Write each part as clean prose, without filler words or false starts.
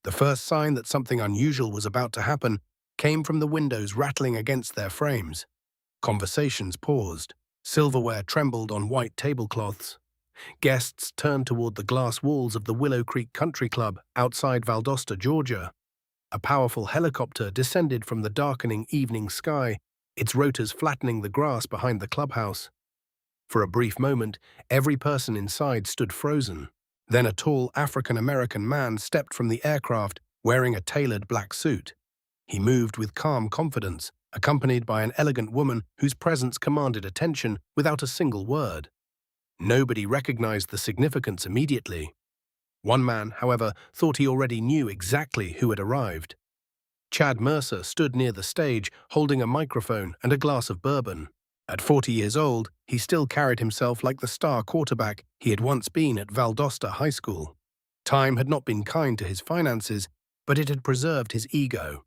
The first sign that something unusual was about to happen came from the windows rattling against their frames. Conversations paused. Silverware trembled on white tablecloths. Guests turned toward the glass walls of the Willow Creek Country Club outside Valdosta, Georgia. A powerful helicopter descended from the darkening evening sky, its rotors flattening the grass behind the clubhouse. For a brief moment, every person inside stood frozen. Then a tall African-American man stepped from the aircraft wearing a tailored black suit. He moved with calm confidence, accompanied by an elegant woman whose presence commanded attention without a single word. Nobody recognized the significance immediately. One man, however, thought he already knew exactly who had arrived. Chad Mercer stood near the stage, holding a microphone and a glass of bourbon. At 40 years old, he still carried himself like the star quarterback he had once been at Valdosta High School. Time had not been kind to his finances, but it had preserved his ego.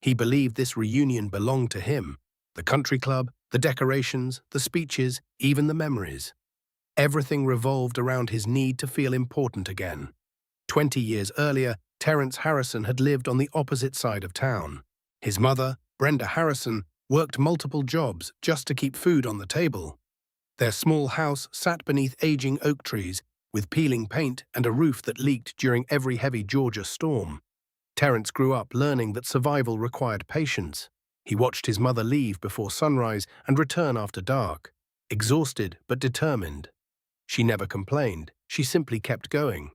He believed this reunion belonged to him, the country club, the decorations, the speeches, even the memories. Everything revolved around his need to feel important again. 20 years earlier, Terrence Harrison had lived on the opposite side of town. His mother, Brenda Harrison, worked multiple jobs just to keep food on the table. Their small house sat beneath aging oak trees, with peeling paint and a roof that leaked during every heavy Georgia storm. Terrence grew up learning that survival required patience. He watched his mother leave before sunrise and return after dark, exhausted but determined. She never complained, she simply kept going.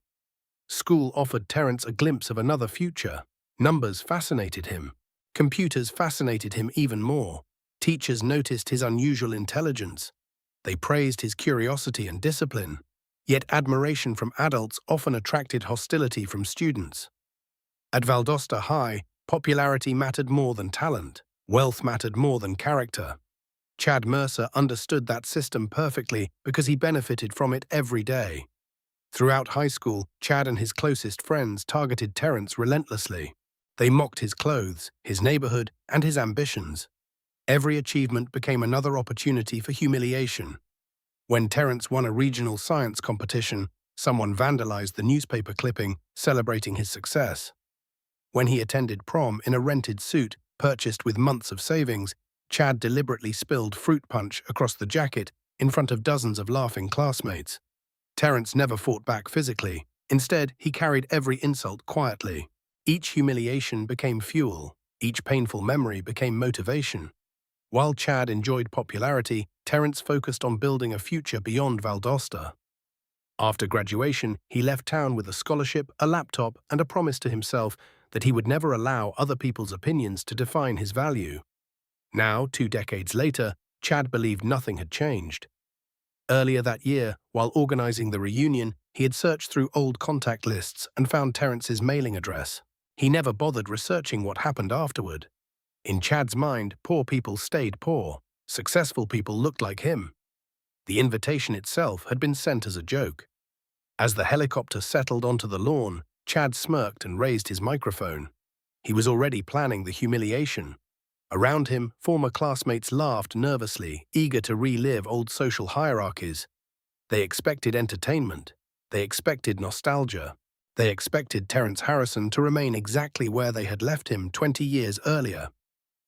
School offered Terrence a glimpse of another future. Numbers fascinated him. Computers fascinated him even more. Teachers noticed his unusual intelligence. They praised his curiosity and discipline. Yet admiration from adults often attracted hostility from students. At Valdosta High, popularity mattered more than talent. Wealth mattered more than character. Chad Mercer understood that system perfectly because he benefited from it every day. Throughout high school, Chad and his closest friends targeted Terrence relentlessly. They mocked his clothes, his neighborhood, and his ambitions. Every achievement became another opportunity for humiliation. When Terrence won a regional science competition, someone vandalized the newspaper clipping celebrating his success. When he attended prom in a rented suit purchased with months of savings, Chad deliberately spilled fruit punch across the jacket in front of dozens of laughing classmates. Terrence never fought back physically. Instead, he carried every insult quietly. Each humiliation became fuel. Each painful memory became motivation. While Chad enjoyed popularity, Terrence focused on building a future beyond Valdosta. After graduation, he left town with a scholarship, a laptop, and a promise to himself that he would never allow other people's opinions to define his value. Now, 2 decades later, Chad believed nothing had changed. Earlier that year, while organizing the reunion, he had searched through old contact lists and found Terrence's mailing address. He never bothered researching what happened afterward. In Chad's mind, poor people stayed poor. Successful people looked like him. The invitation itself had been sent as a joke. As the helicopter settled onto the lawn, Chad smirked and raised his microphone. He was already planning the humiliation. Around him, former classmates laughed nervously, eager to relive old social hierarchies. They expected entertainment. They expected nostalgia. They expected Terrence Harrison to remain exactly where they had left him 20 years earlier.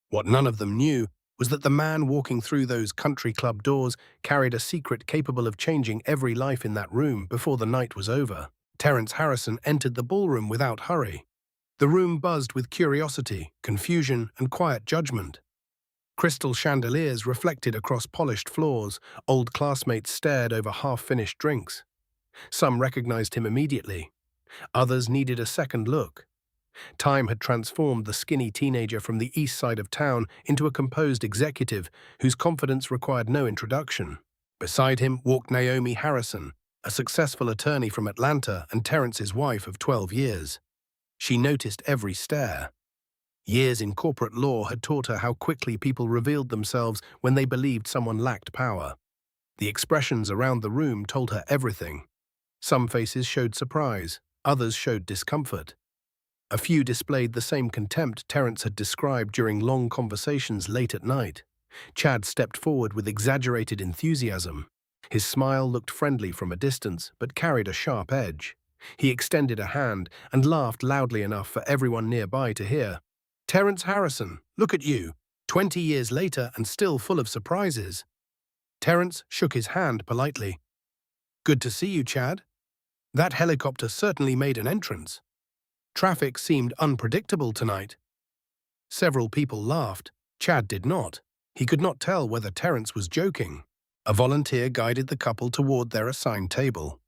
What none of them knew was that the man walking through those country club doors carried a secret capable of changing every life in that room before the night was over. Terrence Harrison entered the ballroom without hurry. The room buzzed with curiosity, confusion, and quiet judgment. Crystal chandeliers reflected across polished floors. Old classmates stared over half-finished drinks. Some recognized him immediately. Others needed a second look. Time had transformed the skinny teenager from the east side of town into a composed executive whose confidence required no introduction. Beside him walked Naomi Harrison, a successful attorney from Atlanta and Terrence's wife of 12 years. She noticed every stare. Years in corporate law had taught her how quickly people revealed themselves when they believed someone lacked power. The expressions around the room told her everything. Some faces showed surprise, others showed discomfort. A few displayed the same contempt Terrence had described during long conversations late at night. Chad stepped forward with exaggerated enthusiasm. His smile looked friendly from a distance, but carried a sharp edge. He extended a hand and laughed loudly enough for everyone nearby to hear. "Terrence Harrison, look at you, 20 years later and still full of surprises." Terrence shook his hand politely. "Good to see you, Chad. That helicopter certainly made an entrance. Traffic seemed unpredictable tonight." Several people laughed. Chad did not. He could not tell whether Terrence was joking. A volunteer guided the couple toward their assigned table.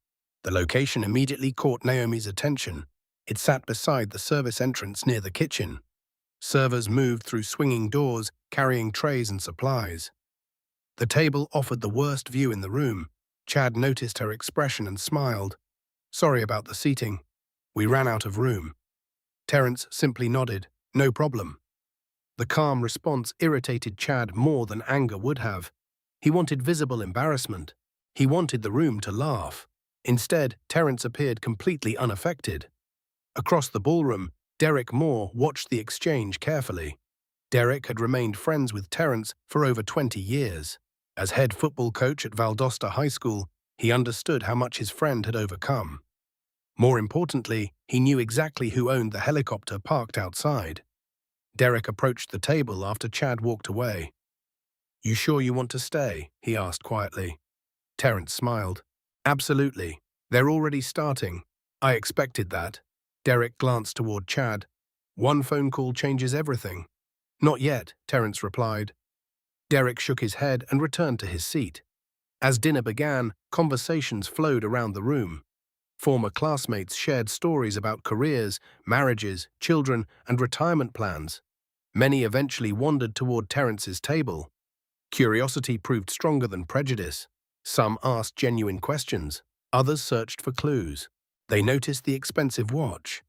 The location immediately caught Naomi's attention. It sat beside the service entrance near the kitchen. Servers moved through swinging doors, carrying trays and supplies. The table offered the worst view in the room. Chad noticed her expression and smiled. "Sorry about the seating. We ran out of room." Terrence simply nodded. "No problem." The calm response irritated Chad more than anger would have. He wanted visible embarrassment. He wanted the room to laugh. Instead, Terrence appeared completely unaffected. Across the ballroom, Derek Moore watched the exchange carefully. Derek had remained friends with Terrence for over 20 years. As head football coach at Valdosta High School, he understood how much his friend had overcome. More importantly, he knew exactly who owned the helicopter parked outside. Derek approached the table after Chad walked away. "You sure you want to stay?" he asked quietly. Terrence smiled. "Absolutely. They're already starting. I expected that." Derek glanced toward Chad. "One phone call changes everything." "Not yet," Terrence replied. Derek shook his head and returned to his seat. As dinner began, conversations flowed around the room. Former classmates shared stories about careers, marriages, children, and retirement plans. Many eventually wandered toward Terrence's table. Curiosity proved stronger than prejudice. Some asked genuine questions. Others searched for clues. They noticed the expensive watch,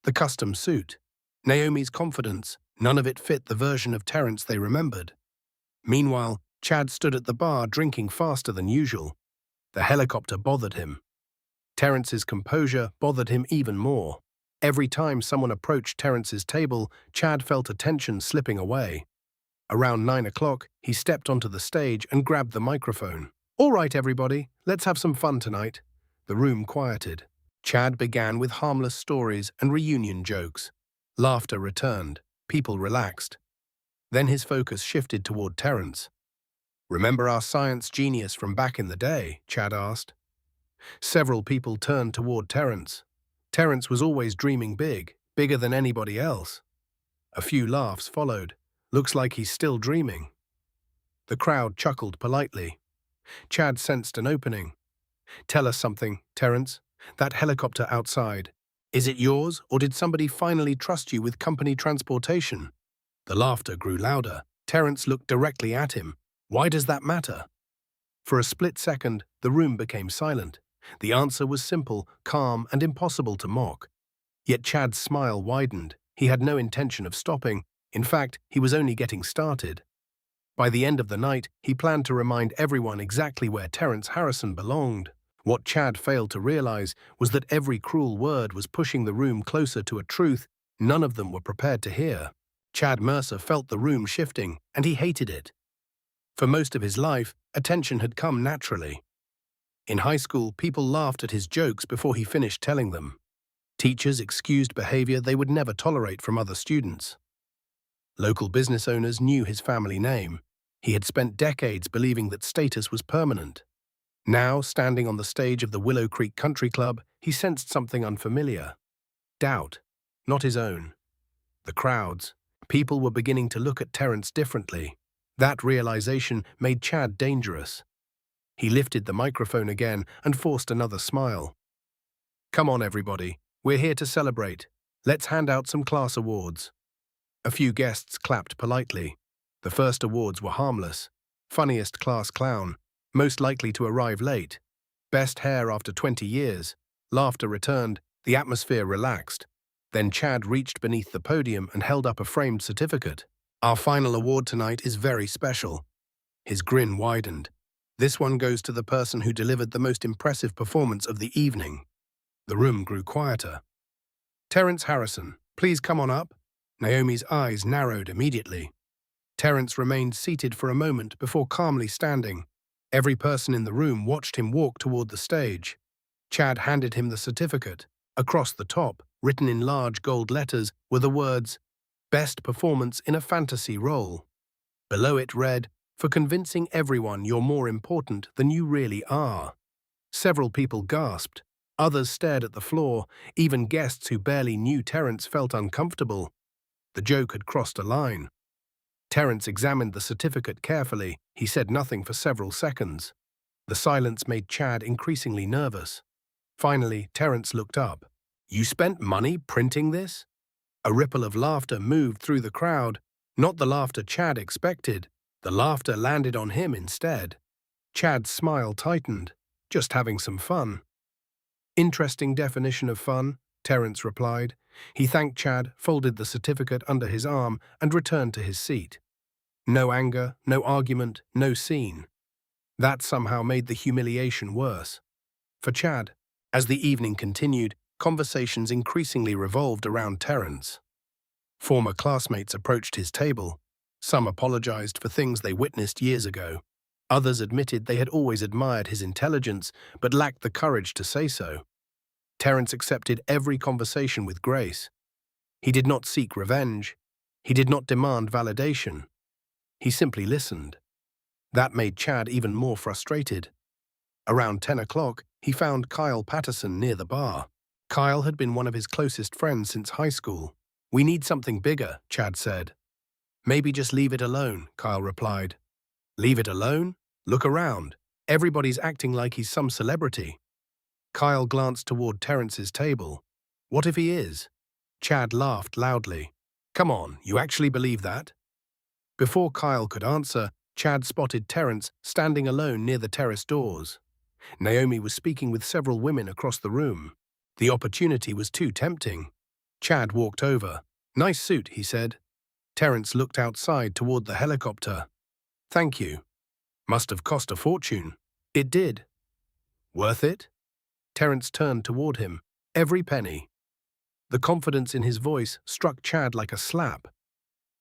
the custom suit, Naomi's confidence. None of it fit the version of Terrence they remembered. Meanwhile, Chad stood at the bar drinking faster than usual. The helicopter bothered him. Terrence's composure bothered him even more. Every time someone approached Terrence's table, Chad felt attention slipping away. Around 9 o'clock, he stepped onto the stage and grabbed the microphone. "All right, everybody, let's have some fun tonight." The room quieted. Chad began with harmless stories and reunion jokes. Laughter returned. People relaxed. Then his focus shifted toward Terrence. "Remember our science genius from back in the day?" Chad asked. Several people turned toward Terrence. Terrence was always dreaming big, bigger than anybody else. A few laughs followed. "Looks like he's still dreaming." The crowd chuckled politely. Chad sensed an opening. "Tell us something, Terrence. That helicopter outside. Is it yours, or did somebody finally trust you with company transportation?" The laughter grew louder. Terrence looked directly at him. "Why does that matter?" For a split second, the room became silent. The answer was simple, calm, and impossible to mock. Yet Chad's smile widened. He had no intention of stopping. In fact, he was only getting started. By the end of the night, he planned to remind everyone exactly where Terrence Harrison belonged. What Chad failed to realize was that every cruel word was pushing the room closer to a truth none of them were prepared to hear. Chad Mercer felt the room shifting, and he hated it. For most of his life, attention had come naturally. In high school, people laughed at his jokes before he finished telling them. Teachers excused behavior they would never tolerate from other students. Local business owners knew his family name. He had spent decades believing that status was permanent. Now, standing on the stage of the Willow Creek Country Club, he sensed something unfamiliar. Doubt, not his own. The crowds. People were beginning to look at Terrence differently. That realization made Chad dangerous. He lifted the microphone again and forced another smile. "Come on, everybody. We're here to celebrate. Let's hand out some class awards." A few guests clapped politely. The first awards were harmless. Funniest class clown, most likely to arrive late. Best hair after 20 years. Laughter returned. The atmosphere relaxed. Then Chad reached beneath the podium and held up a framed certificate. "Our final award tonight is very special." His grin widened. "This one goes to the person who delivered the most impressive performance of the evening." The room grew quieter. "Terrence Harrison, please come on up." Naomi's eyes narrowed immediately. Terrence remained seated for a moment before calmly standing. Every person in the room watched him walk toward the stage. Chad handed him the certificate. Across the top, written in large gold letters, were the words, "Best performance in a fantasy role." Below it read, "For convincing everyone you're more important than you really are." Several people gasped. Others stared at the floor. Even guests who barely knew Terrence felt uncomfortable. The joke had crossed a line. Terrence examined the certificate carefully. He said nothing for several seconds. The silence made Chad increasingly nervous. Finally, Terrence looked up. "You spent money printing this?" A ripple of laughter moved through the crowd. Not the laughter Chad expected. The laughter landed on him instead. Chad's smile tightened. "Just having some fun." "Interesting definition of fun," Terrence replied. He thanked Chad, folded the certificate under his arm, and returned to his seat. No anger, no argument, no scene. That somehow made the humiliation worse. For Chad, as the evening continued, conversations increasingly revolved around Terrence. Former classmates approached his table. Some apologized for things they witnessed years ago. Others admitted they had always admired his intelligence but lacked the courage to say so. Terrence accepted every conversation with grace. He did not seek revenge. He did not demand validation. He simply listened. That made Chad even more frustrated. Around 10 o'clock, he found Kyle Patterson near the bar. Kyle had been one of his closest friends since high school. "We need something bigger," Chad said. "Maybe just leave it alone," Kyle replied. "Leave it alone? Look around. Everybody's acting like he's some celebrity." Kyle glanced toward Terrence's table. "What if he is?" Chad laughed loudly. "Come on, you actually believe that?" Before Kyle could answer, Chad spotted Terrence standing alone near the terrace doors. Naomi was speaking with several women across the room. The opportunity was too tempting. Chad walked over. "Nice suit," he said. Terrence looked outside toward the helicopter. "Thank you. Must have cost a fortune." "It did." "Worth it?" Terrence turned toward him. "Every penny." The confidence in his voice struck Chad like a slap.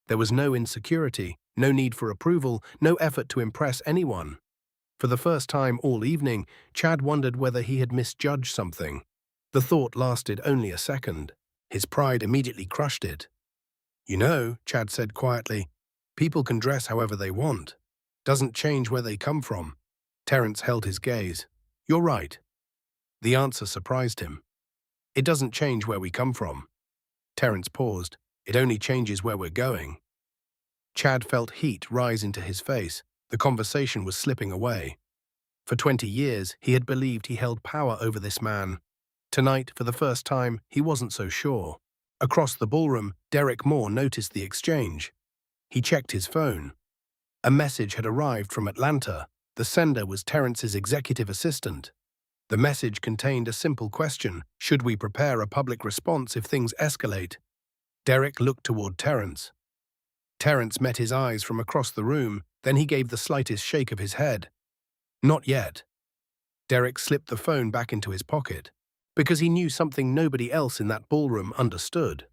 There was no insecurity, no need for approval, no effort to impress anyone. For the first time all evening, Chad wondered whether he had misjudged something. The thought lasted only a second. His pride immediately crushed it. "You know," Chad said quietly, "people can dress however they want. Doesn't change where they come from." Terrence held his gaze. "You're right." The answer surprised him. "It doesn't change where we come from." Terrence paused. "It only changes where we're going." Chad felt heat rise into his face. The conversation was slipping away. For 20 years, he had believed he held power over this man. Tonight, for the first time, he wasn't so sure. Across the ballroom, Derek Moore noticed the exchange. He checked his phone. A message had arrived from Atlanta. The sender was Terrence's executive assistant. The message contained a simple question: should we prepare a public response if things escalate? Derek looked toward Terrence. Terrence met his eyes from across the room, then he gave the slightest shake of his head. "Not yet." Derek slipped the phone back into his pocket, because he knew something nobody else in that ballroom understood.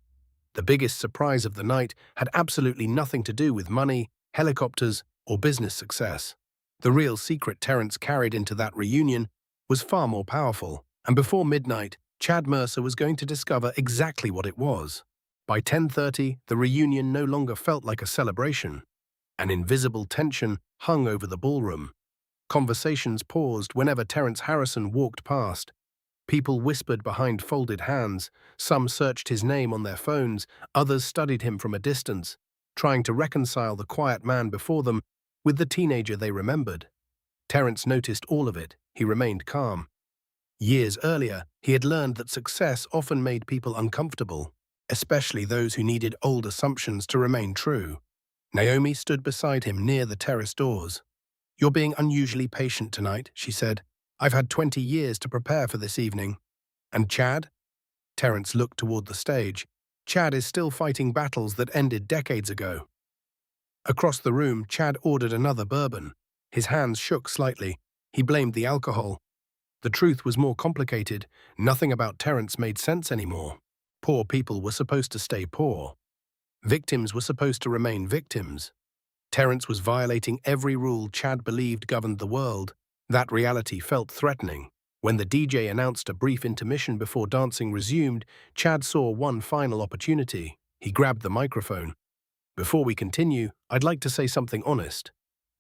The biggest surprise of the night had absolutely nothing to do with money, helicopters, or business success. The real secret Terrence carried into that reunion was far more powerful, and before midnight, Chad Mercer was going to discover exactly what it was. By 10:30, the reunion no longer felt like a celebration. An invisible tension hung over the ballroom. Conversations paused whenever Terrence Harrison walked past. People whispered behind folded hands. Some searched his name on their phones. Others studied him from a distance, trying to reconcile the quiet man before them with the teenager they remembered. Terrence noticed all of it. He remained calm. Years earlier, he had learned that success often made people uncomfortable, especially those who needed old assumptions to remain true. Naomi stood beside him near the terrace doors. "You're being unusually patient tonight," she said. "I've had 20 years to prepare for this evening." "And Chad?" Terrence looked toward the stage. "Chad is still fighting battles that ended decades ago." Across the room, Chad ordered another bourbon. His hands shook slightly. He blamed the alcohol. The truth was more complicated. Nothing about Terrence made sense anymore. Poor people were supposed to stay poor. Victims were supposed to remain victims. Terrence was violating every rule Chad believed governed the world. That reality felt threatening. When the DJ announced a brief intermission before dancing resumed, Chad saw one final opportunity. He grabbed the microphone. "Before we continue, I'd like to say something honest."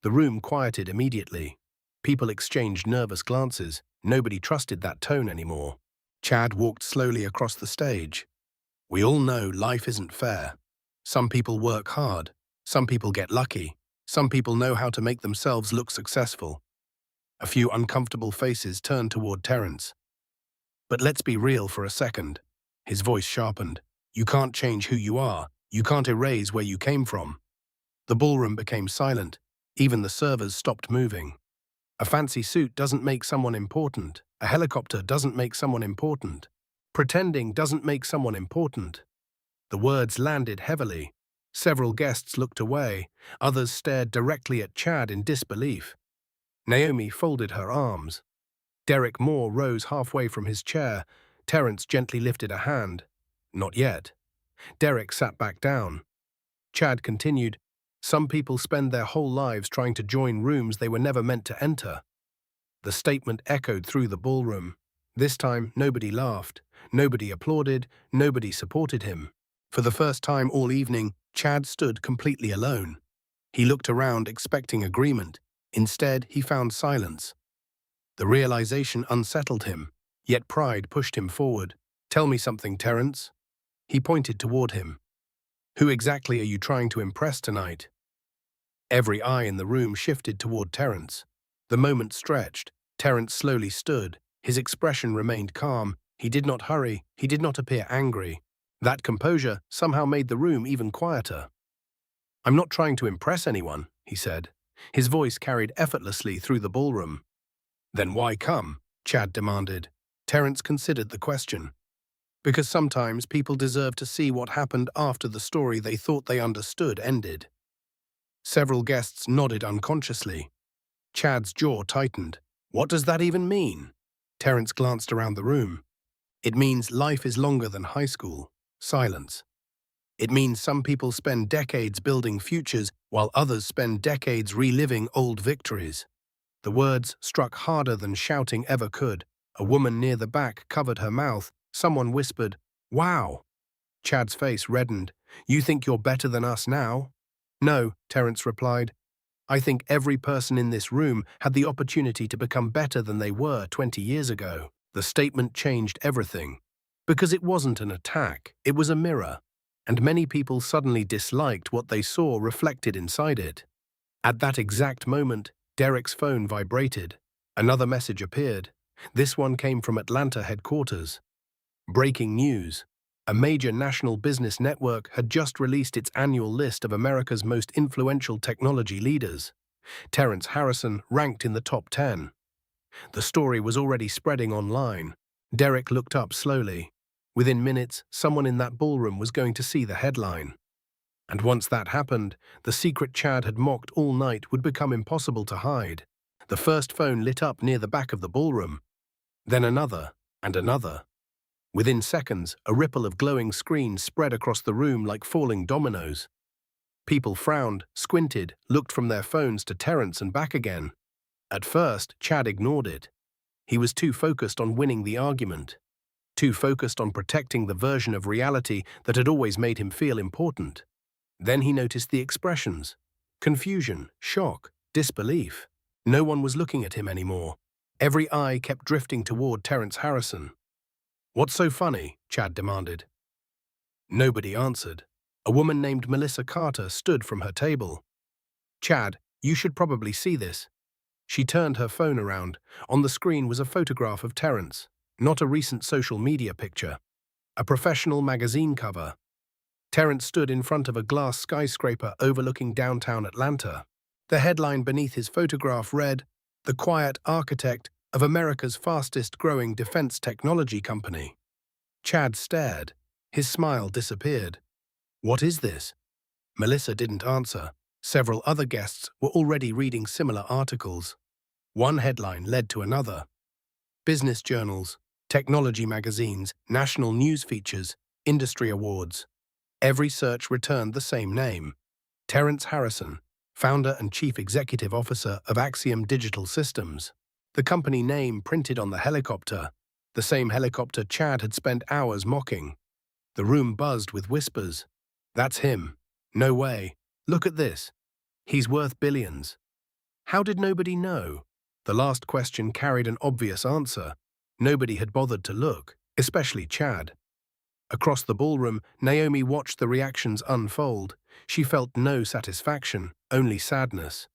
The room quieted immediately. People exchanged nervous glances. Nobody trusted that tone anymore. Chad walked slowly across the stage. "We all know life isn't fair. Some people work hard. Some people get lucky. Some people know how to make themselves look successful." A few uncomfortable faces turned toward Terrence. "But let's be real for a second." His voice sharpened. "You can't change who you are. You can't erase where you came from." The ballroom became silent. Even the servers stopped moving. A fancy suit doesn't make someone important. A helicopter doesn't make someone important. Pretending doesn't make someone important. The words landed heavily. Several guests looked away. Others stared directly at Chad in disbelief. Naomi folded her arms. Derek Moore rose halfway from his chair. Terrence gently lifted a hand. "Not yet." Derek sat back down. Chad continued, "Some people spend their whole lives trying to join rooms they were never meant to enter." The statement echoed through the ballroom. This time, nobody laughed. Nobody applauded. Nobody supported him. For the first time all evening, Chad stood completely alone. He looked around expecting agreement. Instead, he found silence. The realization unsettled him, yet pride pushed him forward. "Tell me something, Terrence." He pointed toward him. "Who exactly are you trying to impress tonight?" Every eye in the room shifted toward Terrence. The moment stretched. Terrence slowly stood. His expression remained calm. He did not hurry. He did not appear angry. That composure somehow made the room even quieter. "I'm not trying to impress anyone," he said. His voice carried effortlessly through the ballroom. "Then why come?" Chad demanded. Terrence considered the question. "Because sometimes people deserve to see what happened after the story they thought they understood ended." Several guests nodded unconsciously. Chad's jaw tightened. "What does that even mean?" Terrence glanced around the room. "It means life is longer than high school." Silence. "It means some people spend decades building futures while others spend decades reliving old victories." The words struck harder than shouting ever could. A woman near the back covered her mouth. Someone whispered, "Wow." Chad's face reddened. "You think you're better than us now?" "No," Terrence replied. "I think every person in this room had the opportunity to become better than they were 20 years ago." The statement changed everything. Because it wasn't an attack, it was a mirror. And many people suddenly disliked what they saw reflected inside it. At that exact moment, Derek's phone vibrated. Another message appeared. This one came from Atlanta headquarters. Breaking news. A major national business network had just released its annual list of America's most influential technology leaders. Terrence Harrison ranked in the top 10. The story was already spreading online. Derek looked up slowly. Within minutes, someone in that ballroom was going to see the headline. And once that happened, the secret Chad had mocked all night would become impossible to hide. The first phone lit up near the back of the ballroom. Then another, and another. Within seconds, a ripple of glowing screens spread across the room like falling dominoes. People frowned, squinted, looked from their phones to Terrence and back again. At first, Chad ignored it. He was too focused on winning the argument. Too focused on protecting the version of reality that had always made him feel important. Then he noticed the expressions. Confusion, shock, disbelief. No one was looking at him anymore. Every eye kept drifting toward Terrence Harrison. "What's so funny?" Chad demanded. Nobody answered. A woman named Melissa Carter stood from her table. "Chad, you should probably see this." She turned her phone around. On the screen was a photograph of Terrence, not a recent social media picture. A professional magazine cover. Terrence stood in front of a glass skyscraper overlooking downtown Atlanta. The headline beneath his photograph read, "The Quiet Architect of America's Fastest-Growing Defense Technology Company." Chad stared. His smile disappeared. "What is this?" Melissa didn't answer. Several other guests were already reading similar articles. One headline led to another. Business journals, technology magazines, national news features, industry awards. Every search returned the same name. Terrence Harrison, founder and chief executive officer of Axiom Digital Systems. The company name printed on the helicopter, the same helicopter Chad had spent hours mocking. The room buzzed with whispers. That's him. No way. Look at this. He's worth billions. How did nobody know? The last question carried an obvious answer. Nobody had bothered to look, especially Chad. Across the ballroom, Naomi watched the reactions unfold. She felt no satisfaction, only sadness.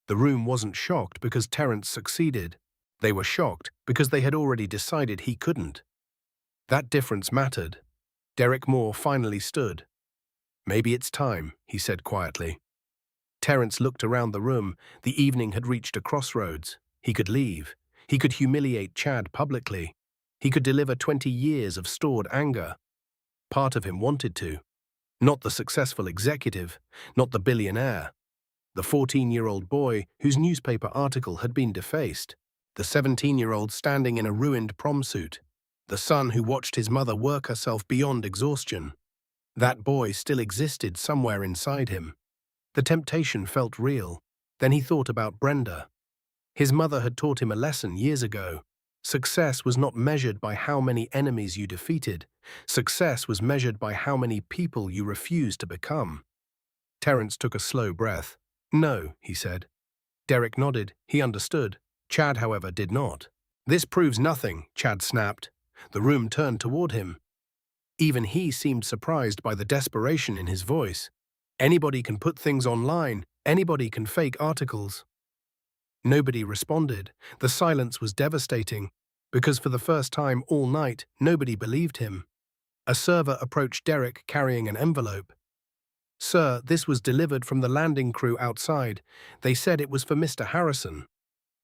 The room wasn't shocked because Terrence succeeded. They were shocked because they had already decided he couldn't. That difference mattered. Derek Moore finally stood. Maybe it's time, he said quietly. Terrence looked around the room. The evening had reached a crossroads. He could leave. He could humiliate Chad publicly. He could deliver 20 years of stored anger. Part of him wanted to. Not the successful executive, not the billionaire. The 14-year-old boy whose newspaper article had been defaced. The 17-year-old standing in a ruined prom suit. The son who watched his mother work herself beyond exhaustion. That boy still existed somewhere inside him. The temptation felt real. Then he thought about Brenda. His mother had taught him a lesson years ago. Success was not measured by how many enemies you defeated. Success was measured by how many people you refused to become. Terrence took a slow breath. No, he said. Derek nodded. He understood. Chad, however, did not. This proves nothing, Chad snapped. The room turned toward him. Even he seemed surprised by the desperation in his voice. Anybody can put things online. Anybody can fake articles. Nobody responded. The silence was devastating, because for the first time all night, nobody believed him. A server approached Derek carrying an envelope. Sir, this was delivered from the landing crew outside. They said it was for Mr. Harrison.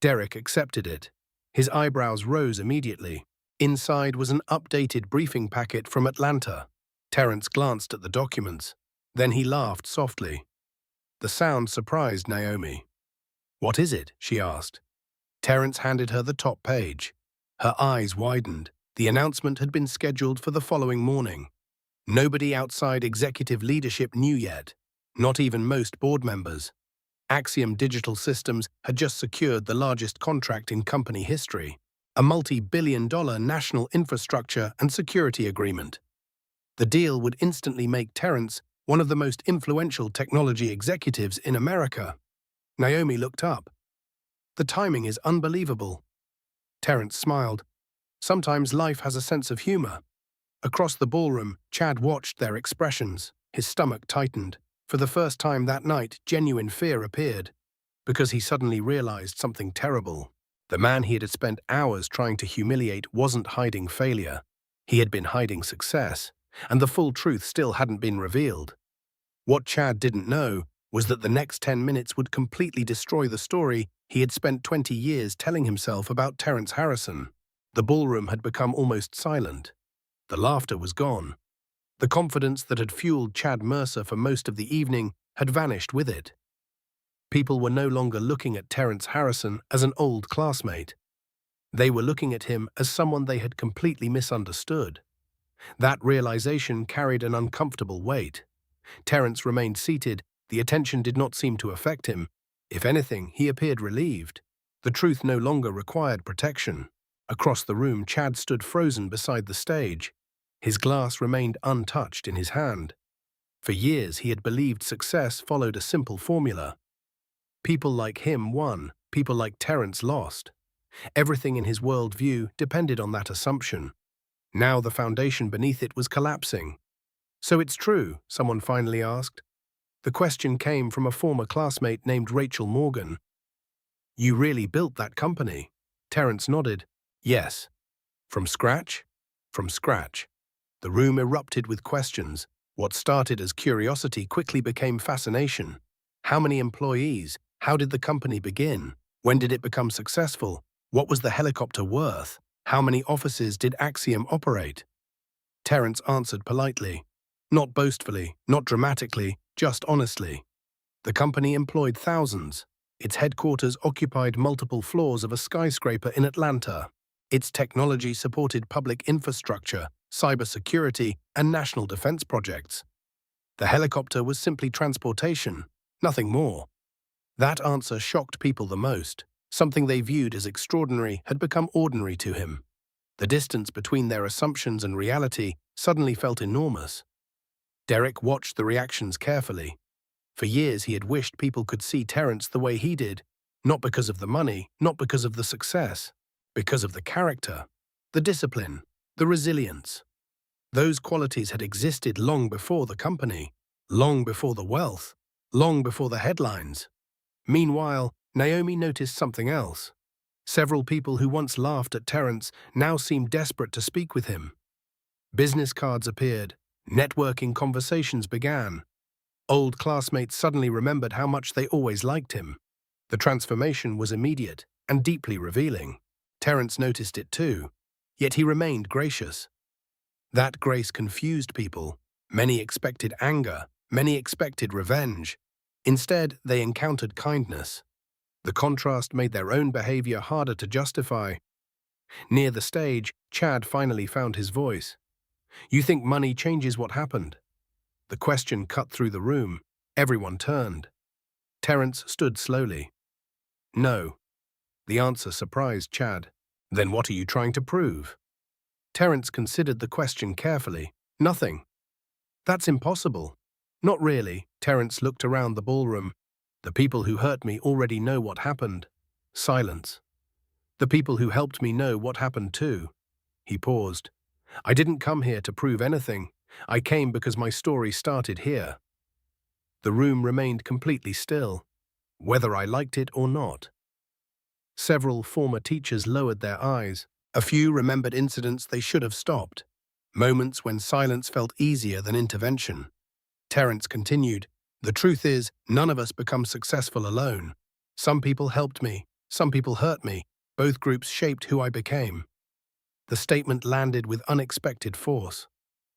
Derek accepted it. His eyebrows rose immediately. Inside was an updated briefing packet from Atlanta. Terrence glanced at the documents. Then he laughed softly. The sound surprised Naomi. What is it? She asked. Terrence handed her the top page. Her eyes widened. The announcement had been scheduled for the following morning. Nobody outside executive leadership knew yet, not even most board members. Axiom Digital Systems had just secured the largest contract in company history, a multi-billion-dollar national infrastructure and security agreement. The deal would instantly make Terrence one of the most influential technology executives in America. Naomi looked up. The timing is unbelievable. Terrence smiled. Sometimes life has a sense of humor. Across the ballroom, Chad watched their expressions. His stomach tightened. For the first time that night, genuine fear appeared, because he suddenly realized something terrible. The man he had spent hours trying to humiliate wasn't hiding failure. He had been hiding success, and the full truth still hadn't been revealed. What Chad didn't know was that the next 10 minutes would completely destroy the story he had spent 20 years telling himself about Terrence Harrison. The ballroom had become almost silent. The laughter was gone. The confidence that had fueled Chad Mercer for most of the evening had vanished with it. People were no longer looking at Terrence Harrison as an old classmate. They were looking at him as someone they had completely misunderstood. That realization carried an uncomfortable weight. Terrence remained seated. The attention did not seem to affect him. If anything, he appeared relieved. The truth no longer required protection. Across the room, Chad stood frozen beside the stage. His glass remained untouched in his hand. For years, he had believed success followed a simple formula. People like him won, people like Terrence lost. Everything in his worldview depended on that assumption. Now the foundation beneath it was collapsing. So it's true, someone finally asked. The question came from a former classmate named Rachel Morgan. You really built that company? Terrence nodded. Yes. From scratch? From scratch. The room erupted with questions. What started as curiosity quickly became fascination. How many employees? How did the company begin? When did it become successful? What was the helicopter worth? How many offices did Axiom operate? Terrence answered politely. Not boastfully, not dramatically, just honestly. The company employed thousands. Its headquarters occupied multiple floors of a skyscraper in Atlanta. Its technology supported public infrastructure, cybersecurity, and national defense projects. The helicopter was simply transportation, nothing more. That answer shocked people the most. Something they viewed as extraordinary had become ordinary to him. The distance between their assumptions and reality suddenly felt enormous. Derek watched the reactions carefully. For years he had wished people could see Terrence the way he did, not because of the money, not because of the success, because of the character, the discipline, the resilience. Those qualities had existed long before the company, long before the wealth, long before the headlines. Meanwhile, Naomi noticed something else. Several people who once laughed at Terrence now seemed desperate to speak with him. Business cards appeared, networking conversations began. Old classmates suddenly remembered how much they always liked him. The transformation was immediate and deeply revealing. Terrence noticed it too, yet he remained gracious. That grace confused people. Many expected anger, many expected revenge. Instead, they encountered kindness. The contrast made their own behavior harder to justify. Near the stage, Chad finally found his voice. "You think money changes what happened?" The question cut through the room. Everyone turned. Terrence stood slowly. "No." The answer surprised Chad. "Then what are you trying to prove?" Terrence considered the question carefully. "Nothing." "That's impossible." "Not really." Terrence looked around the ballroom. "The people who hurt me already know what happened." Silence. "The people who helped me know what happened too." He paused. "I didn't come here to prove anything. I came because my story started here." The room remained completely still, whether I liked it or not. Several former teachers lowered their eyes. A few remembered incidents they should have stopped, moments when silence felt easier than intervention. Terrence continued, "The truth is, none of us become successful alone. Some people helped me, some people hurt me. Both groups shaped who I became." The statement landed with unexpected force,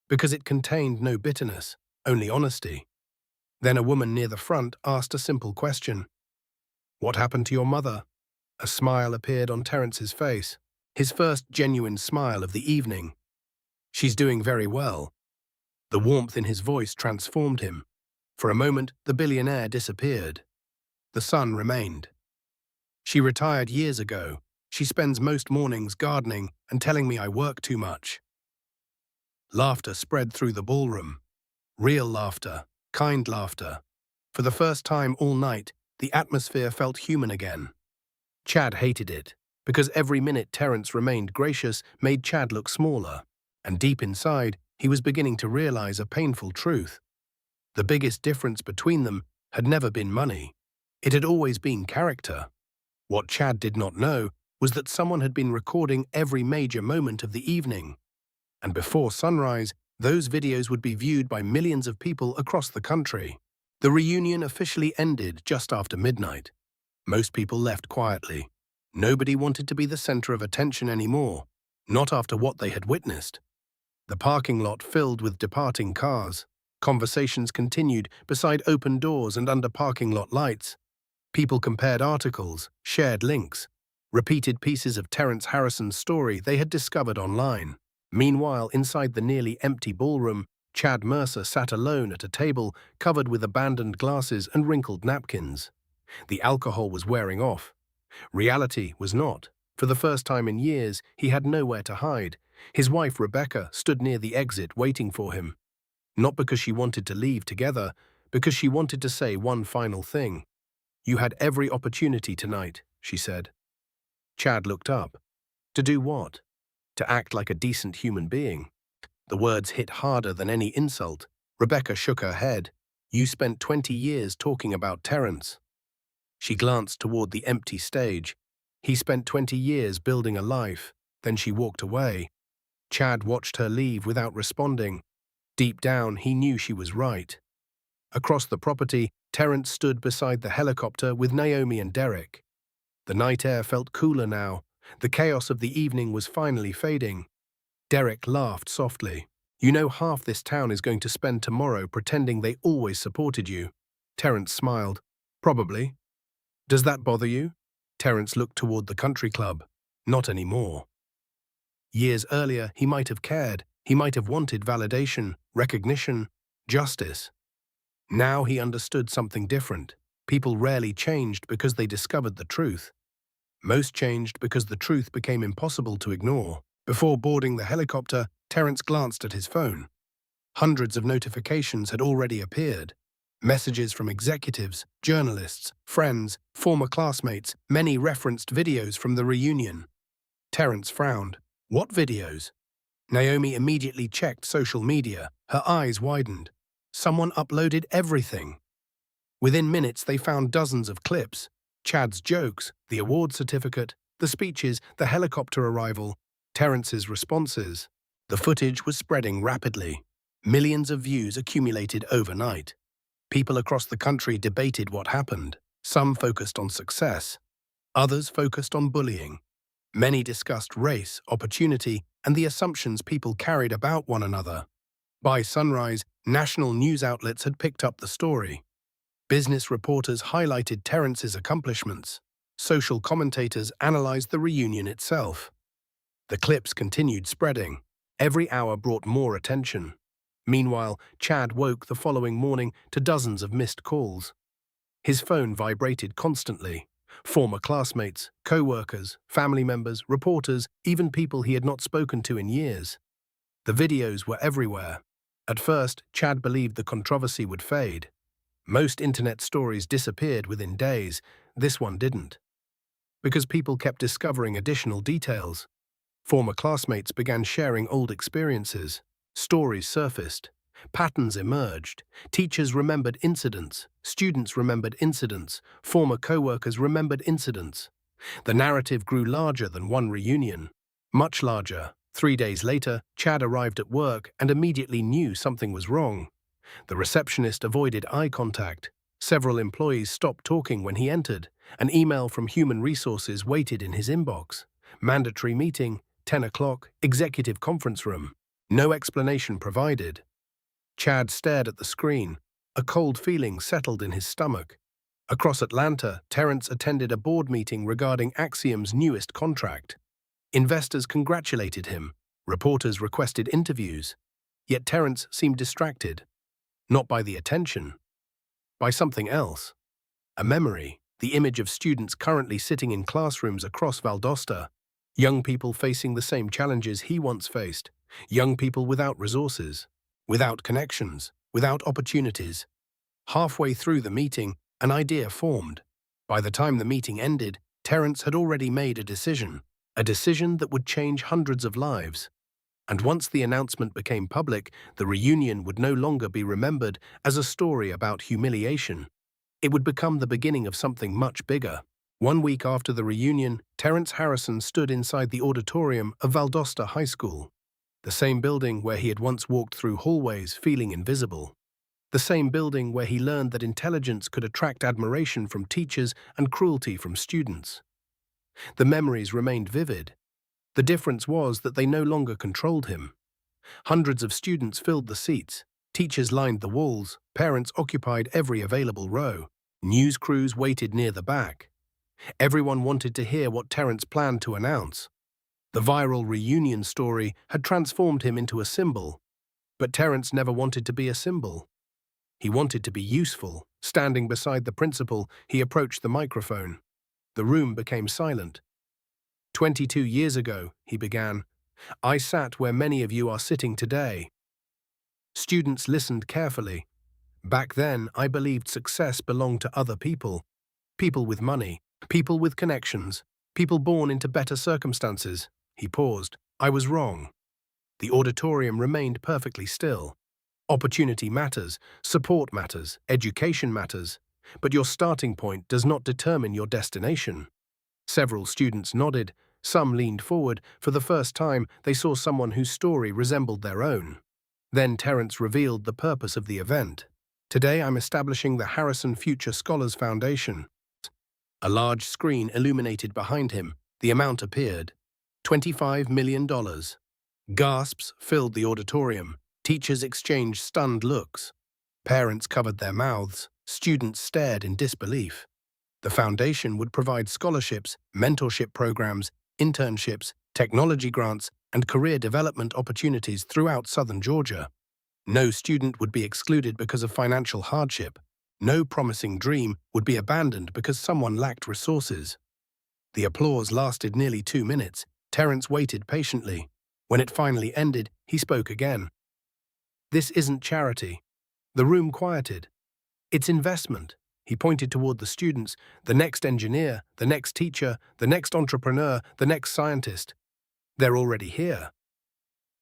because it contained no bitterness, only honesty. Then a woman near the front asked a simple question. "What happened to your mother?" A smile appeared on Terrence's face, his first genuine smile of the evening. "She's doing very well." The warmth in his voice transformed him. For a moment, the billionaire disappeared. The sun remained. "She retired years ago. She spends most mornings gardening and telling me I work too much." Laughter spread through the ballroom. Real laughter, kind laughter. For the first time all night, the atmosphere felt human again. Chad hated it, because every minute Terrence remained gracious made Chad look smaller, and deep inside, he was beginning to realize a painful truth. The biggest difference between them had never been money. It had always been character. What Chad did not know was that someone had been recording every major moment of the evening. And before sunrise, those videos would be viewed by millions of people across the country. The reunion officially ended just after midnight. Most people left quietly. Nobody wanted to be the center of attention anymore, not after what they had witnessed. The parking lot filled with departing cars. Conversations continued beside open doors and under parking lot lights. People compared articles, shared links, repeated pieces of Terrence Harrison's story they had discovered online. Meanwhile, inside the nearly empty ballroom, Chad Mercer sat alone at a table covered with abandoned glasses and wrinkled napkins. The alcohol was wearing off. Reality was not. For the first time in years, he had nowhere to hide. His wife, Rebecca, stood near the exit waiting for him. Not because she wanted to leave together, because she wanted to say one final thing. "You had every opportunity tonight," she said. Chad looked up. To do what? To act like a decent human being. The words hit harder than any insult. Rebecca shook her head. "You spent 20 years talking about Terrence." She glanced toward the empty stage. "He spent 20 years building a life." Then she walked away. Chad watched her leave without responding. Deep down, he knew she was right. Across the property, Terrence stood beside the helicopter with Naomi and Derek. The night air felt cooler now. The chaos of the evening was finally fading. Derek laughed softly. "You know half this town is going to spend tomorrow pretending they always supported you." Terrence smiled. "Probably." "Does that bother you?" Terrence looked toward the country club. Not anymore. Years earlier, he might have cared. He might have wanted validation, recognition, justice. Now he understood something different. People rarely changed because they discovered the truth. Most changed because the truth became impossible to ignore. Before boarding the helicopter, Terrence glanced at his phone. Hundreds of notifications had already appeared. Messages from executives, journalists, friends, former classmates, many referenced videos from the reunion. Terrence frowned. What videos? Naomi immediately checked social media. Her eyes widened. Someone uploaded everything. Within minutes, they found dozens of clips. Chad's jokes, the award certificate, the speeches, the helicopter arrival, Terrence's responses. The footage was spreading rapidly. Millions of views accumulated overnight. People across the country debated what happened. Some focused on success. Others focused on bullying. Many discussed race, opportunity, and the assumptions people carried about one another. By sunrise, national news outlets had picked up the story. Business reporters highlighted Terrence's accomplishments. Social commentators analyzed the reunion itself. The clips continued spreading. Every hour brought more attention. Meanwhile, Chad woke the following morning to dozens of missed calls. His phone vibrated constantly. Former classmates, co-workers, family members, reporters, even people he had not spoken to in years. The videos were everywhere. At first, Chad believed the controversy would fade. Most internet stories disappeared within days. This one didn't. Because people kept discovering additional details. Former classmates began sharing old experiences. Stories surfaced. Patterns emerged. Teachers remembered incidents. Students remembered incidents. Former co-workers remembered incidents. The narrative grew larger than one reunion. Much larger. 3 days later, Chad arrived at work and immediately knew something was wrong. The receptionist avoided eye contact. Several employees stopped talking when he entered. An email from Human Resources waited in his inbox. Mandatory meeting, 10 o'clock, executive conference room. No explanation provided. Chad stared at the screen. A cold feeling settled in his stomach. Across Atlanta, Terrence attended a board meeting regarding Axiom's newest contract. Investors congratulated him. Reporters requested interviews. Yet Terrence seemed distracted. Not by the attention. By something else. A memory, the image of students currently sitting in classrooms across Valdosta. Young people facing the same challenges he once faced. Young people without resources, without connections, without opportunities. Halfway through the meeting, an idea formed. By the time the meeting ended, Terrence had already made a decision that would change hundreds of lives. And once the announcement became public, the reunion would no longer be remembered as a story about humiliation. It would become the beginning of something much bigger. 1 week after the reunion, Terrence Harrison stood inside the auditorium of Valdosta High School. The same building where he had once walked through hallways feeling invisible. The same building where he learned that intelligence could attract admiration from teachers and cruelty from students. The memories remained vivid. The difference was that they no longer controlled him. Hundreds of students filled the seats. Teachers lined the walls. Parents occupied every available row. News crews waited near the back. Everyone wanted to hear what Terrence planned to announce. The viral reunion story had transformed him into a symbol. But Terrence never wanted to be a symbol. He wanted to be useful. Standing beside the principal, he approached the microphone. The room became silent. 22 years ago, he began, I sat where many of you are sitting today. Students listened carefully. Back then, I believed success belonged to other people. People with money, people with connections, people born into better circumstances. He paused. I was wrong. The auditorium remained perfectly still. Opportunity matters, support matters, education matters, but your starting point does not determine your destination. Several students nodded. Some leaned forward. For the first time, they saw someone whose story resembled their own. Then Terrence revealed the purpose of the event. Today I'm establishing the Harrison Future Scholars Foundation. A large screen illuminated behind him. The amount appeared. $25 million. Gasps filled the auditorium. Teachers exchanged stunned looks. Parents covered their mouths. Students stared in disbelief. The foundation would provide scholarships, mentorship programs, internships, technology grants, and career development opportunities throughout southern Georgia. No student would be excluded because of financial hardship. No promising dream would be abandoned because someone lacked resources. The applause lasted nearly 2 minutes. Terrence waited patiently. When it finally ended, he spoke again. "This isn't charity." The room quieted. "It's investment." He pointed toward the students, the next engineer, the next teacher, the next entrepreneur, the next scientist. They're already here.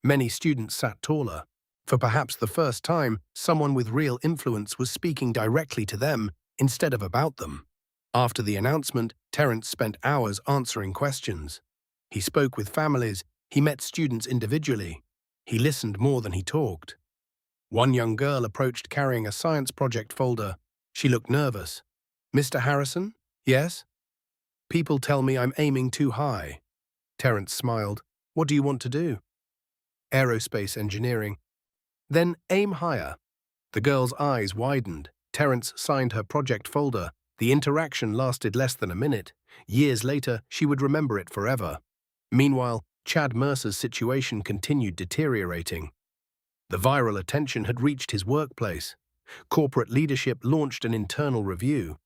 Many students sat taller. For perhaps the first time, someone with real influence was speaking directly to them instead of about them. After the announcement, Terrence spent hours answering questions. He spoke with families, he met students individually. He listened more than he talked. One young girl approached carrying a science project folder. She looked nervous. "Mr. Harrison?" "Yes?" "People tell me I'm aiming too high." Terrence smiled. "What do you want to do?" "Aerospace engineering." "Then aim higher." The girl's eyes widened. Terrence signed her project folder. The interaction lasted less than a minute. Years later, she would remember it forever. Meanwhile, Chad Mercer's situation continued deteriorating. The viral attention had reached his workplace. Corporate leadership launched an internal review.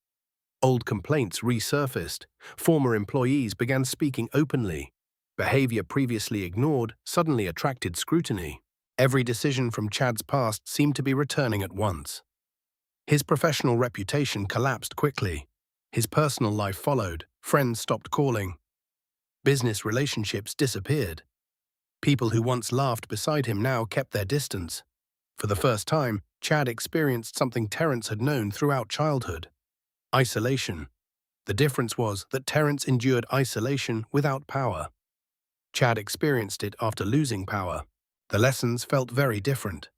Old complaints resurfaced. Former employees began speaking openly. Behavior previously ignored suddenly attracted scrutiny. Every decision from Chad's past seemed to be returning at once. His professional reputation collapsed quickly. His personal life followed. Friends stopped calling. Business relationships disappeared. People who once laughed beside him now kept their distance. For the first time, Chad experienced something Terrence had known throughout childhood: isolation. The difference was that Terrence endured isolation without power. Chad experienced it after losing power. The lessons felt very different.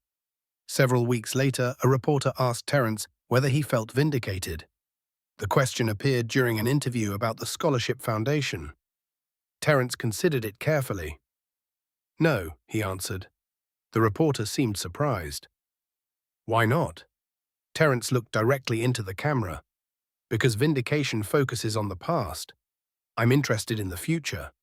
Several weeks later, a reporter asked Terrence whether he felt vindicated. The question appeared during an interview about the Scholarship Foundation. Terrence considered it carefully. "No," he answered. The reporter seemed surprised. "Why not?" Terrence looked directly into the camera. "Because vindication focuses on the past. I'm interested in the future."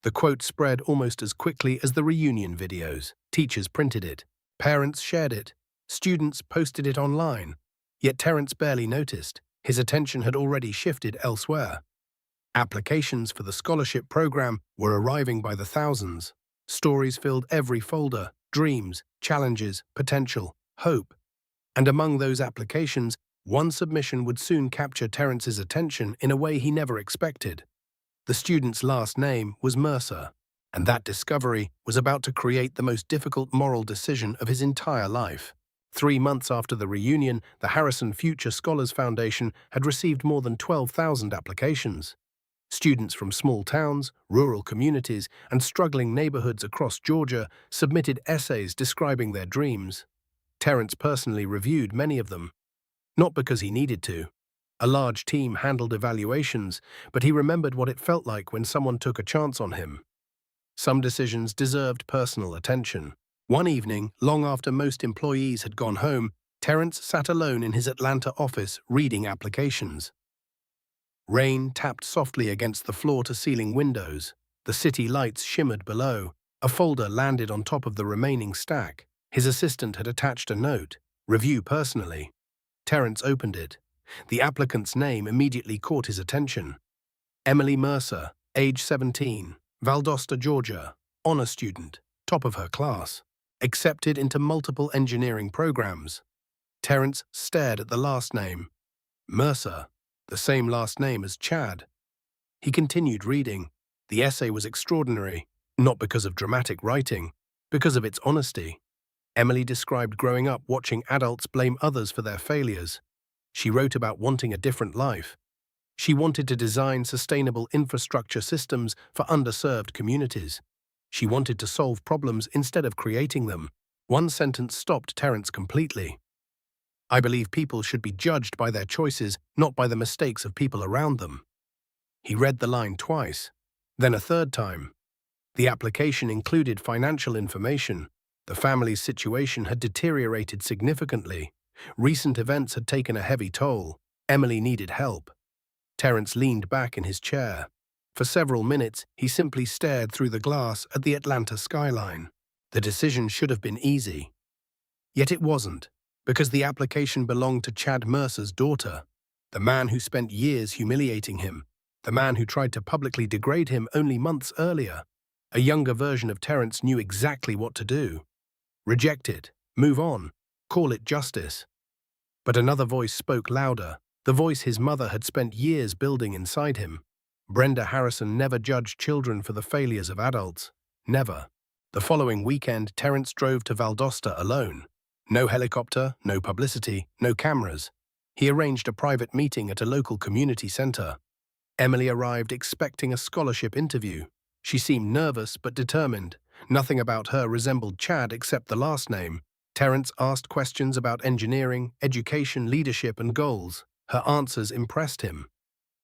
The quote spread almost as quickly as the reunion videos. Teachers printed it. Parents shared it. Students posted it online. Yet Terrence barely noticed. His attention had already shifted elsewhere. Applications for the scholarship program were arriving by the thousands. Stories filled every folder: dreams, challenges, potential, hope. And among those applications, one submission would soon capture Terrence's attention in a way he never expected. The student's last name was Mercer, and that discovery was about to create the most difficult moral decision of his entire life. 3 months after the reunion, the Harrison Future Scholars Foundation had received more than 12,000 applications. Students from small towns, rural communities, and struggling neighborhoods across Georgia submitted essays describing their dreams. Terrence personally reviewed many of them. Not because he needed to. A large team handled evaluations, but he remembered what it felt like when someone took a chance on him. Some decisions deserved personal attention. One evening, long after most employees had gone home, Terrence sat alone in his Atlanta office reading applications. Rain tapped softly against the floor-to-ceiling windows. The city lights shimmered below. A folder landed on top of the remaining stack. His assistant had attached a note: "Review personally." Terrence opened it. The applicant's name immediately caught his attention. Emily Mercer, age 17, Valdosta, Georgia, honor student, top of her class, accepted into multiple engineering programs. Terrence stared at the last name. Mercer, the same last name as Chad. He continued reading. The essay was extraordinary, not because of dramatic writing, because of its honesty. Emily described growing up watching adults blame others for their failures. She wrote about wanting a different life. She wanted to design sustainable infrastructure systems for underserved communities. She wanted to solve problems instead of creating them. One sentence stopped Terrence completely. "I believe people should be judged by their choices, not by the mistakes of people around them." He read the line twice, then a third time. The application included financial information. The family's situation had deteriorated significantly. Recent events had taken a heavy toll. Emily needed help. Terrence leaned back in his chair. For several minutes, he simply stared through the glass at the Atlanta skyline. The decision should have been easy. Yet it wasn't, because the application belonged to Chad Mercer's daughter, the man who spent years humiliating him. the man who tried to publicly degrade him only months earlier. A younger version of Terrence knew exactly what to do. Reject it, move on, call it justice. But another voice spoke louder, the voice his mother had spent years building inside him. Brenda Harrison never judged children for the failures of adults. Never. The following weekend, Terrence drove to Valdosta alone. No helicopter, no publicity, no cameras. He arranged a private meeting at a local community center. Emily arrived expecting a scholarship interview. She seemed nervous but determined. Nothing about her resembled Chad except the last name. Terrence asked questions about engineering, education, leadership, and goals. Her answers impressed him.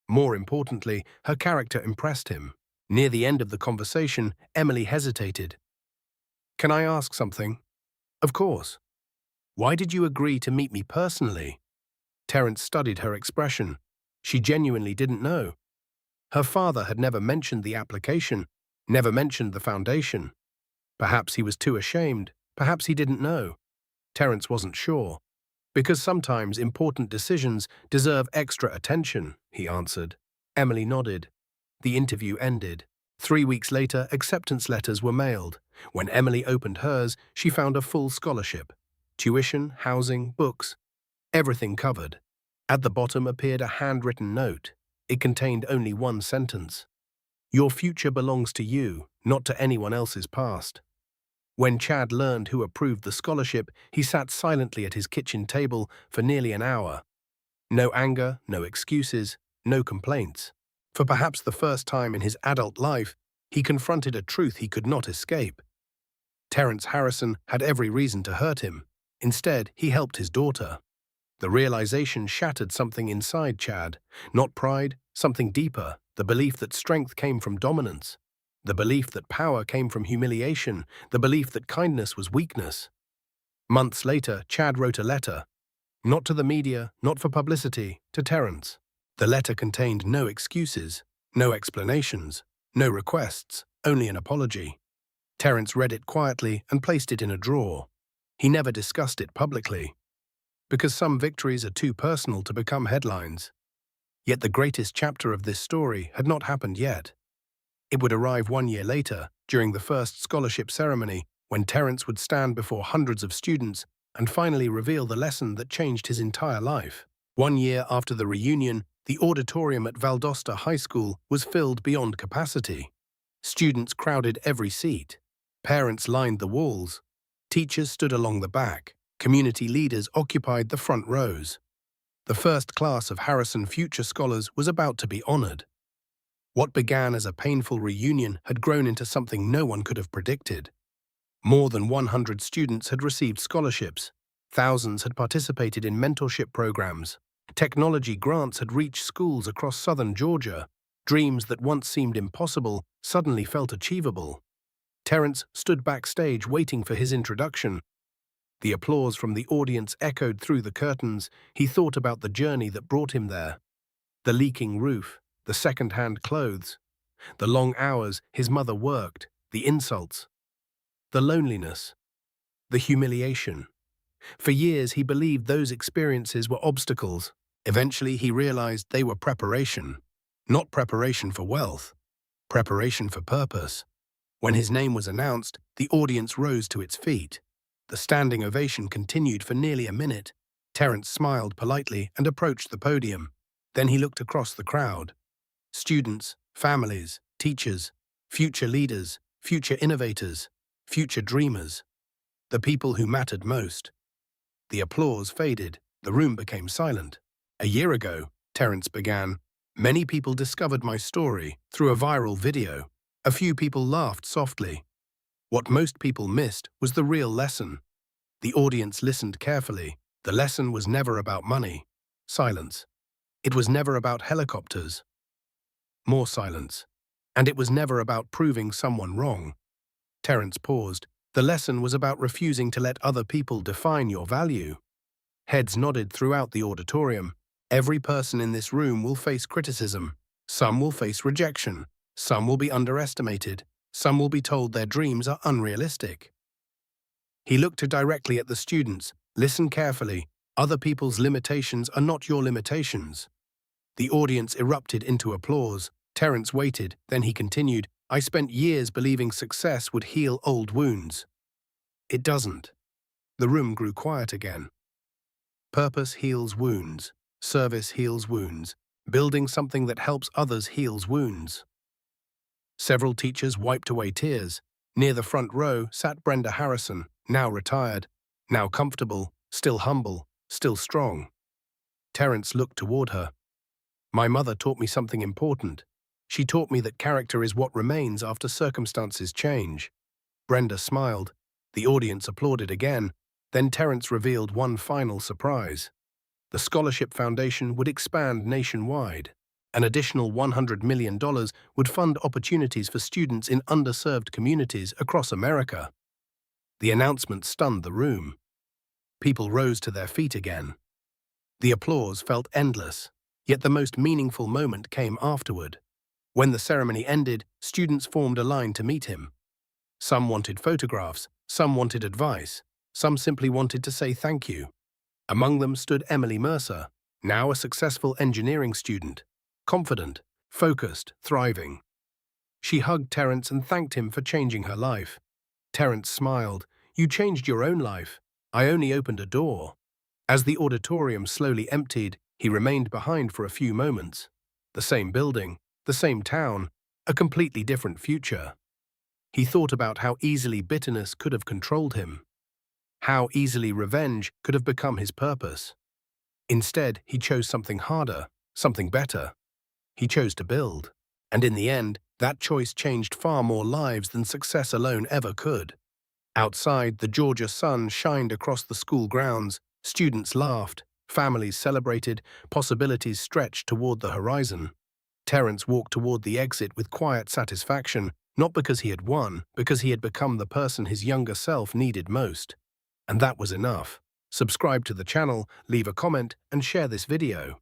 More importantly, her character impressed him. Near the end of the conversation, Emily hesitated. "Can I ask something?" "Of course." "Why did you agree to meet me personally?" Terrence studied her expression. She genuinely didn't know. Her father had never mentioned the application, never mentioned the foundation. Perhaps he was too ashamed. Perhaps he didn't know. Terrence wasn't sure. "Because sometimes important decisions deserve extra attention," he answered. Emily nodded. The interview ended. 3 weeks later, acceptance letters were mailed. When Emily opened hers, she found a full scholarship. Tuition, housing, books, everything covered. At the bottom appeared a handwritten note. It contained only one sentence. "Your future belongs to you, not to anyone else's past." When Chad learned who approved the scholarship, he sat silently at his kitchen table for nearly an hour. No anger, no excuses, no complaints. For perhaps the first time in his adult life, he confronted a truth he could not escape. Terrence Harrison had every reason to hurt him. Instead, he helped his daughter. The realization shattered something inside Chad. Not pride, something deeper, the belief that strength came from dominance. The belief that power came from humiliation, the belief that kindness was weakness. Months later, Chad wrote a letter. Not to the media, not for publicity, to Terrence. The letter contained no excuses, no explanations, no requests, only an apology. Terrence read it quietly and placed it in a drawer. He never discussed it publicly. Because some victories are too personal to become headlines. Yet the greatest chapter of this story had not happened yet. It would arrive 1 year later, during the first scholarship ceremony, when Terrence would stand before hundreds of students and finally reveal the lesson that changed his entire life. 1 year after the reunion, the auditorium at Valdosta High School was filled beyond capacity. Students crowded every seat. Parents lined the walls. Teachers stood along the back. Community leaders occupied the front rows. The first class of Harrison Future Scholars was about to be honored. What began as a painful reunion had grown into something no one could have predicted. More than 100 students had received scholarships. Thousands had participated in mentorship programs. Technology grants had reached schools across southern Georgia. Dreams that once seemed impossible suddenly felt achievable. Terrence stood backstage waiting for his introduction. The applause from the audience echoed through the curtains. He thought about the journey that brought him there. The leaking roof, the second-hand clothes, the long hours his mother worked, the insults, the loneliness, the humiliation. For years he believed those experiences were obstacles. Eventually he realized they were preparation. Not preparation for wealth, preparation for purpose. When his name was announced, the audience rose to its feet. The standing ovation continued for nearly a minute. Terrence smiled politely and approached the podium. Then he looked across the crowd. Students, families, teachers, future leaders, future innovators, future dreamers. The people who mattered most. The applause faded. The room became silent. "A year ago," Terrence began, "many people discovered my story through a viral video. A few people laughed softly. What most people missed was the real lesson." The audience listened carefully. The lesson was never about money. Silence. It was never about helicopters. More silence. And it was never about proving someone wrong. Terrence paused. The lesson was about refusing to let other people define your value. Heads nodded throughout the auditorium. Every person in this room will face criticism. Some will face rejection. Some will be underestimated. Some will be told their dreams are unrealistic. He looked directly at the students. Listen carefully. Other people's limitations are not your limitations. The audience erupted into applause. Terrence waited, then he continued, "I spent years believing success would heal old wounds. It doesn't." The room grew quiet again. Purpose heals wounds. Service heals wounds. Building something that helps others heals wounds. Several teachers wiped away tears. Near the front row sat Brenda Harrison, now retired, now comfortable, still humble, still strong. Terrence looked toward her. "My mother taught me something important. She taught me that character is what remains after circumstances change." Brenda smiled. The audience applauded again. Then Terrence revealed one final surprise. The Scholarship Foundation would expand nationwide. An additional $100 million would fund opportunities for students in underserved communities across America. The announcement stunned the room. People rose to their feet again. The applause felt endless, yet the most meaningful moment came afterward. When the ceremony ended, students formed a line to meet him. Some wanted photographs, some wanted advice, some simply wanted to say thank you. Among them stood Emily Mercer, now a successful engineering student, confident, focused, thriving. She hugged Terrence and thanked him for changing her life. Terrence smiled. "You changed your own life. I only opened a door." As the auditorium slowly emptied, he remained behind for a few moments. The same building, the same town, a completely different future. He thought about how easily bitterness could have controlled him, how easily revenge could have become his purpose. Instead, he chose something harder, something better. He chose to build. And in the end, that choice changed far more lives than success alone ever could. Outside, the Georgia sun shined across the school grounds. Students laughed, families celebrated, possibilities stretched toward the horizon. Terrence walked toward the exit with quiet satisfaction, not because he had won, because he had become the person his younger self needed most. And that was enough. Subscribe to the channel, leave a comment, and share this video.